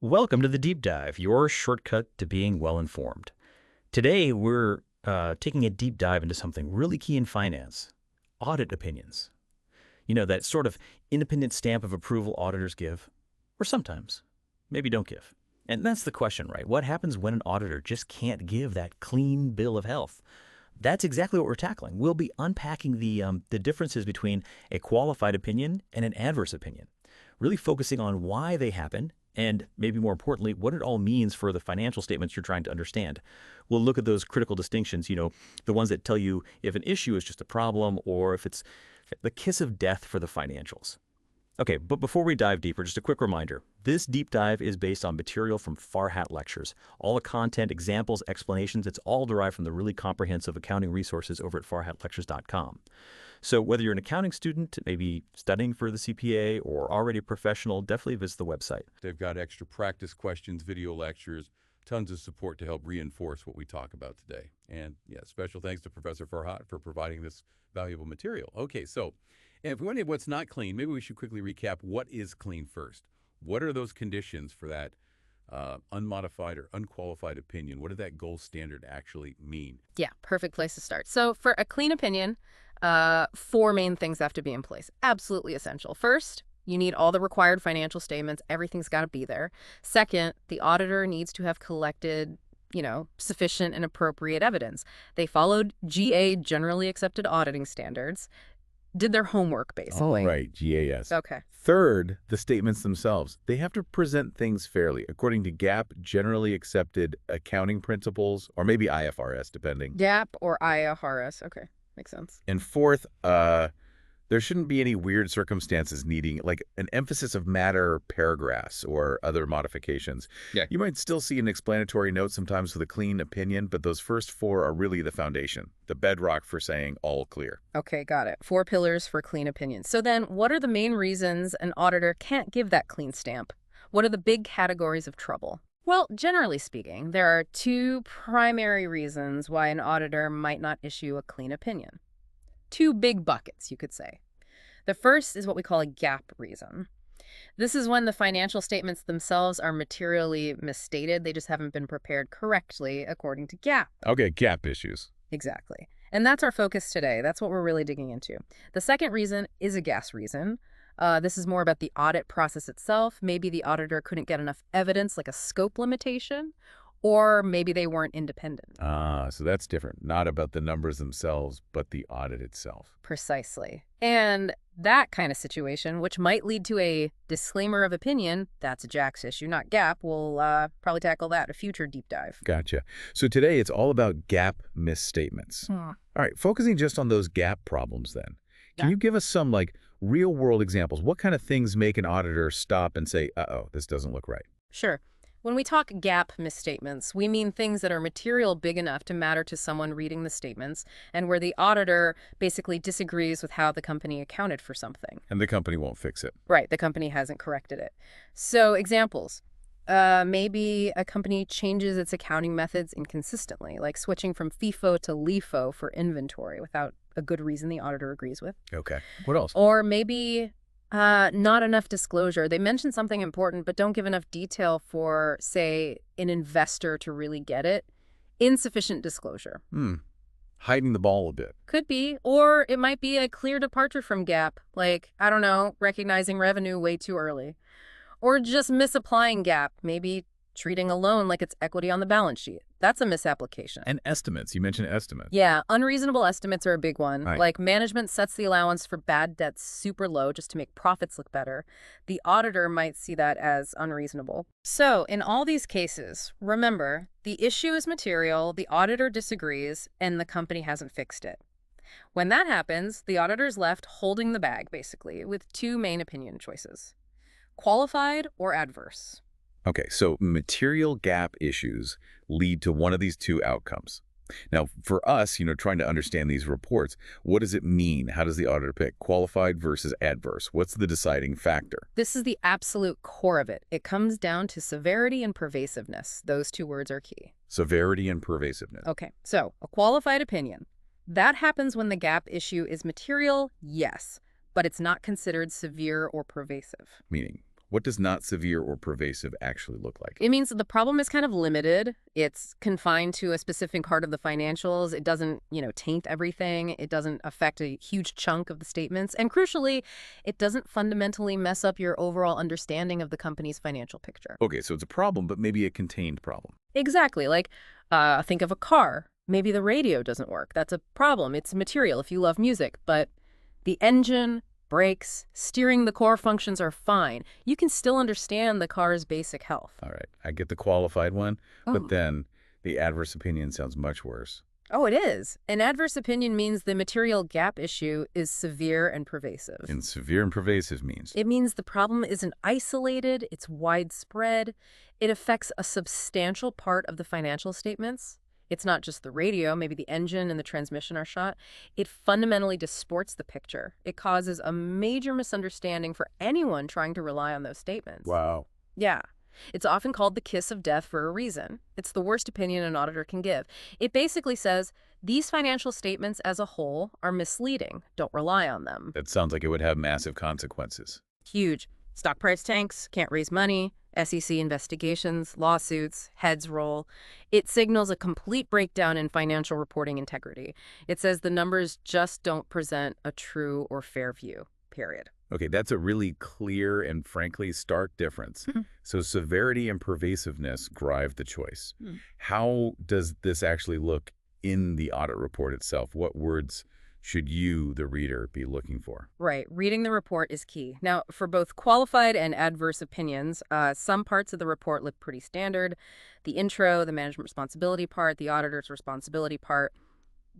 Welcome to the Deep Dive, your shortcut to being well-informed. Today, we're taking a deep dive into something really key in finance, audit opinions. You know, that sort of independent stamp of approval auditors give, or sometimes, maybe don't give. And that's the question, right? What happens when an auditor just can't give that clean bill of health? That's exactly what we're tackling. We'll be unpacking the differences between a qualified opinion and an adverse opinion, really focusing on why they happen and, maybe more importantly, what it all means for the financial statements you're trying to understand. We'll look at those critical distinctions, the ones that tell you if an issue is just a problem or if it's the kiss of death for the financials. Okay, but before we dive deeper, just a quick reminder. This deep dive is based on material from Farhat lectures. All the content, examples, explanations, it's all derived from the really comprehensive accounting resources over at farhatlectures.com. So whether you're an accounting student, maybe studying for the CPA, or already a professional, definitely visit the website. They've got extra practice questions, video lectures, tons of support to help reinforce what we talk about today. And yeah, special thanks to Professor Farhat for providing this valuable material. Okay, so if we want to know what's not clean, maybe we should quickly recap what is clean first. What are those conditions for that unmodified or unqualified opinion? What did that gold standard actually mean? Yeah, perfect place to start. So for a clean opinion, four main things have to be in place. Absolutely essential. First, you need all the required financial statements. Everything's got to be there. Second, the auditor needs to have collected, sufficient and appropriate evidence. They followed GA, generally accepted auditing standards, did their homework, basically. Right, GAS. Okay. Third, the statements themselves. They have to present things fairly, according to GAAP, generally accepted accounting principles, or maybe IFRS, depending. GAAP or IFRS. Okay, makes sense. And fourth, there shouldn't be any weird circumstances needing, like an emphasis of matter paragraphs or other modifications. Yeah. You might still see an explanatory note sometimes with a clean opinion, but those first four are really the foundation, the bedrock for saying all clear. Okay, got it. Four pillars for clean opinions. So then what are the main reasons an auditor can't give that clean stamp? What are the big categories of trouble? Well, generally speaking, there are two primary reasons why an auditor might not issue a clean opinion. Two big buckets, you could say. The first is what we call a GAAP reason. This is when the financial statements themselves are materially misstated. They just haven't been prepared correctly according to GAAP. Okay, GAAP issues. Exactly. And that's our focus today. That's what we're really digging into. The second reason is a GAS reason. This is more about the audit process itself. Maybe the auditor couldn't get enough evidence, like a scope limitation, or maybe they weren't independent. So that's different. Not about the numbers themselves, but the audit itself. Precisely. And that kind of situation, which might lead to a disclaimer of opinion, that's a JAX issue, not GAAP. We'll probably tackle that in a future deep dive. Gotcha. So today it's all about GAAP misstatements. All right, focusing just on those GAAP problems then. Can you give us some real-world examples? What kind of things make an auditor stop and say, uh-oh, this doesn't look right? Sure. When we talk GAAP misstatements, we mean things that are material big enough to matter to someone reading the statements and where the auditor basically disagrees with how the company accounted for something. And the company won't fix it. Right, the company hasn't corrected it. So examples. Maybe a company changes its accounting methods inconsistently, like switching from FIFO to LIFO for inventory without a good reason the auditor agrees with. Okay. What else? Or maybe not enough disclosure. They mention something important, but don't give enough detail for, say, an investor to really get it. Insufficient disclosure. Hiding the ball a bit. Could be. Or it might be a clear departure from GAAP, like, I don't know, recognizing revenue way too early. Or just misapplying GAAP, maybe treating a loan like it's equity on the balance sheet. That's a misapplication. And estimates. You mentioned estimates. Yeah, unreasonable estimates are a big one. Right. Like management sets the allowance for bad debts super low just to make profits look better. The auditor might see that as unreasonable. So in all these cases, remember, the issue is material, the auditor disagrees, and the company hasn't fixed it. When that happens, the auditor's left holding the bag, basically, with two main opinion choices: qualified or adverse. Okay, so material GAAP issues lead to one of these two outcomes. Now, for us, trying to understand these reports, what does it mean? How does the auditor pick qualified versus adverse? What's the deciding factor? This is the absolute core of it. It comes down to severity and pervasiveness. Those two words are key. Severity and pervasiveness. Okay, so a qualified opinion. That happens when the GAAP issue is material, yes, but it's not considered severe or pervasive. Meaning, What does not severe or pervasive actually look like? It means that the problem is kind of limited. It's confined to a specific part of the financials. It doesn't, taint everything. It doesn't affect a huge chunk of the statements. And crucially, it doesn't fundamentally mess up your overall understanding of the company's financial picture. Okay, so it's a problem, but maybe a contained problem. Exactly. Like, think of a car. Maybe the radio doesn't work. That's a problem. It's material if you love music. But the engine, brakes, steering, the core functions are fine. You can still understand the car's basic health. All right, I get the qualified one, Oh. but then the adverse opinion sounds much worse. Oh, it is. An adverse opinion means the material gap issue is severe and pervasive. And severe and pervasive means? It means the problem isn't isolated, it's widespread. It affects a substantial part of the financial statements. It's not just the radio, maybe the engine and the transmission are shot. It fundamentally distorts the picture. It causes a major misunderstanding for anyone trying to rely on those statements. Wow. Yeah. It's often called the kiss of death for a reason. It's the worst opinion an auditor can give. It basically says, these financial statements as a whole are misleading. Don't rely on them. That sounds like it would have massive consequences. Huge. Stock price tanks, can't raise money, SEC investigations, lawsuits, heads roll. It signals a complete breakdown in financial reporting integrity. It says the numbers just don't present a true or fair view, period. Okay, that's a really clear and frankly stark difference. So severity and pervasiveness drive the choice. How does this actually look in the audit report itself? What words should you, the reader, be looking for? Right. Reading the report is key. Now, for both qualified and adverse opinions, some parts of the report look pretty standard. The intro, the management responsibility part, the auditor's responsibility part,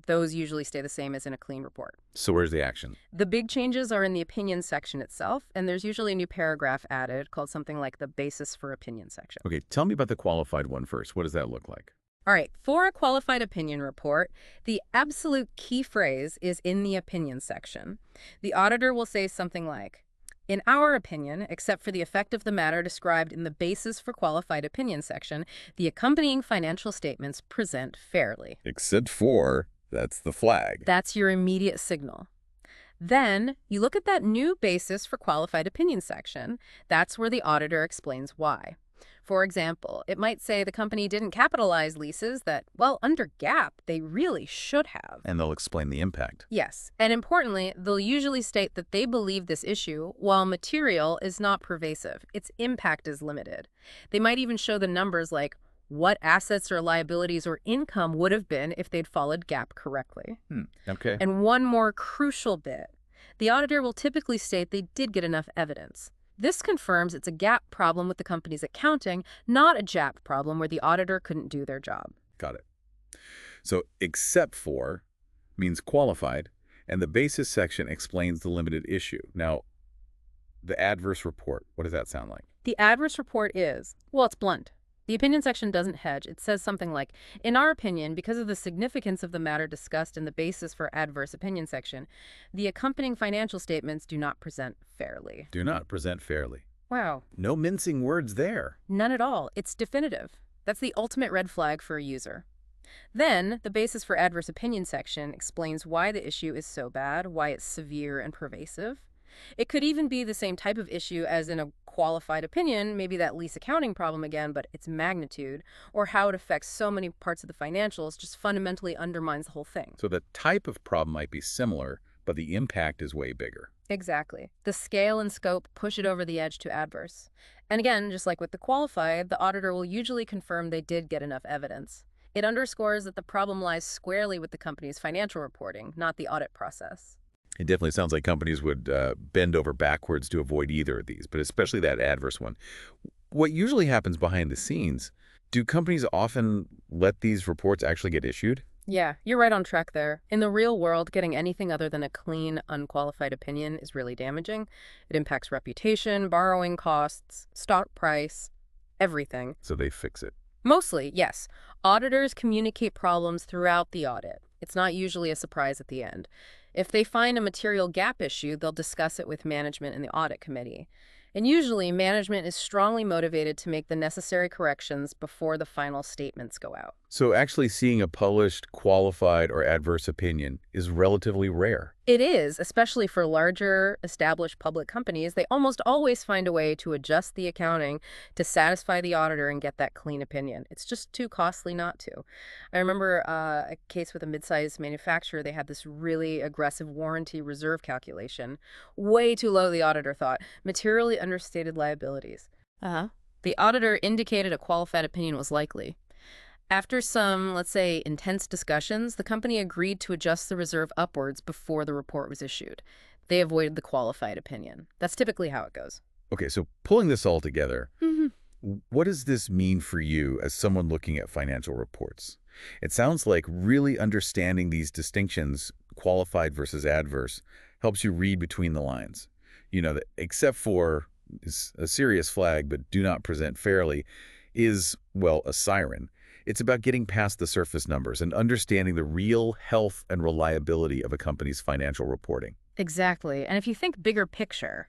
those usually stay the same as in a clean report. So where's the action? The big changes are in the opinion section itself, and there's usually a new paragraph added called something like the basis for opinion section. Okay, tell me about the qualified one first. What does that look like? All right, for a qualified opinion report, the absolute key phrase is in the opinion section. The auditor will say something like, in our opinion, except for the effect of the matter described in the basis for qualified opinion section, the accompanying financial statements present fairly. Except for, that's the flag. That's your immediate signal. Then you look at that new basis for qualified opinion section. That's where the auditor explains why. For example, it might say the company didn't capitalize leases that, well, under GAAP, they really should have. And they'll explain the impact. Yes, and importantly, they'll usually state that they believe this issue, while material, is not pervasive. Its impact is limited. They might even show the numbers like what assets or liabilities or income would have been if they'd followed GAAP correctly. Okay. And one more crucial bit. The auditor will typically state they did get enough evidence. This confirms it's a GAAP problem with the company's accounting, not a JAP problem where the auditor couldn't do their job. Got it. So except for means qualified, and the basis section explains the limited issue. Now, the adverse report, what does that sound like? The adverse report is, well, it's blunt. The opinion section doesn't hedge. It says something like, in our opinion, because of the significance of the matter discussed in the basis for adverse opinion section, the accompanying financial statements do not present fairly. Do not present fairly. Wow. No mincing words there. None at all. It's definitive. That's the ultimate red flag for a user. Then, the basis for adverse opinion section explains why the issue is so bad, why it's severe and pervasive. It could even be the same type of issue as in a qualified opinion, maybe that lease accounting problem again, but its magnitude, or how it affects so many parts of the financials just fundamentally undermines the whole thing. So the type of problem might be similar, but the impact is way bigger. Exactly. The scale and scope push it over the edge to adverse. And again, just like with the qualified, the auditor will usually confirm they did get enough evidence. It underscores that the problem lies squarely with the company's financial reporting, not the audit process. It definitely sounds like companies would bend over backwards to avoid either of these, but especially that adverse one. What usually happens behind the scenes, do companies often let these reports actually get issued? Yeah, you're right on track there. In the real world, getting anything other than a clean, unqualified opinion is really damaging. It impacts reputation, borrowing costs, stock price, everything. So they fix it. Mostly, yes. Auditors communicate problems throughout the audit. It's not usually a surprise at the end. If they find a material gap issue, they'll discuss it with management and the audit committee. And usually, management is strongly motivated to make the necessary corrections before the final statements go out. So actually seeing a published, qualified, or adverse opinion is relatively rare. It is, especially for larger, established public companies. They almost always find a way to adjust the accounting to satisfy the auditor and get that clean opinion. It's just too costly not to. I remember a case with a mid-sized manufacturer. They had this really aggressive warranty reserve calculation, way too low, the auditor thought, materially understated liabilities. Uh-huh. The auditor indicated a qualified opinion was likely. After some, let's say, intense discussions, the company agreed to adjust the reserve upwards before the report was issued. They avoided the qualified opinion. That's typically how it goes. Okay, so pulling this all together, Mhm. what does this mean for you as someone looking at financial reports? It sounds like really understanding these distinctions, qualified versus adverse, helps you read between the lines. That except for is a serious flag, but do not present fairly, is, well, a siren. It's about getting past the surface numbers and understanding the real health and reliability of a company's financial reporting. Exactly. And if you think bigger picture,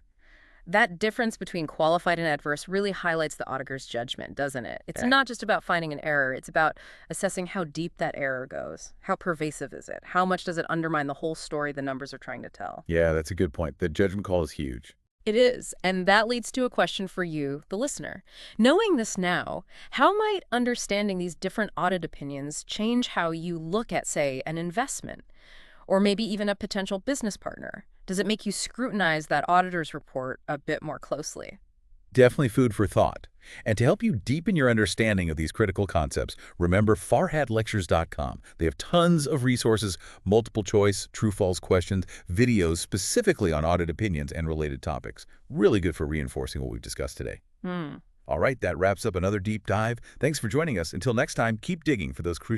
that difference between qualified and adverse really highlights the auditor's judgment, doesn't it? It's not just about finding an error. It's about assessing how deep that error goes. How pervasive is it? How much does it undermine the whole story the numbers are trying to tell? Yeah, that's a good point. The judgment call is huge. It is, and that leads to a question for you, the listener. Knowing this now, how might understanding these different audit opinions change how you look at, say, an investment, or maybe even a potential business partner? Does it make you scrutinize that auditor's report a bit more closely? Definitely food for thought. And to help you deepen your understanding of these critical concepts, remember farhatlectures.com. They have tons of resources, multiple choice, true-false questions, videos specifically on audit opinions and related topics. Really good for reinforcing what we've discussed today. All right, that wraps up another deep dive. Thanks for joining us. Until next time, keep digging for those crucial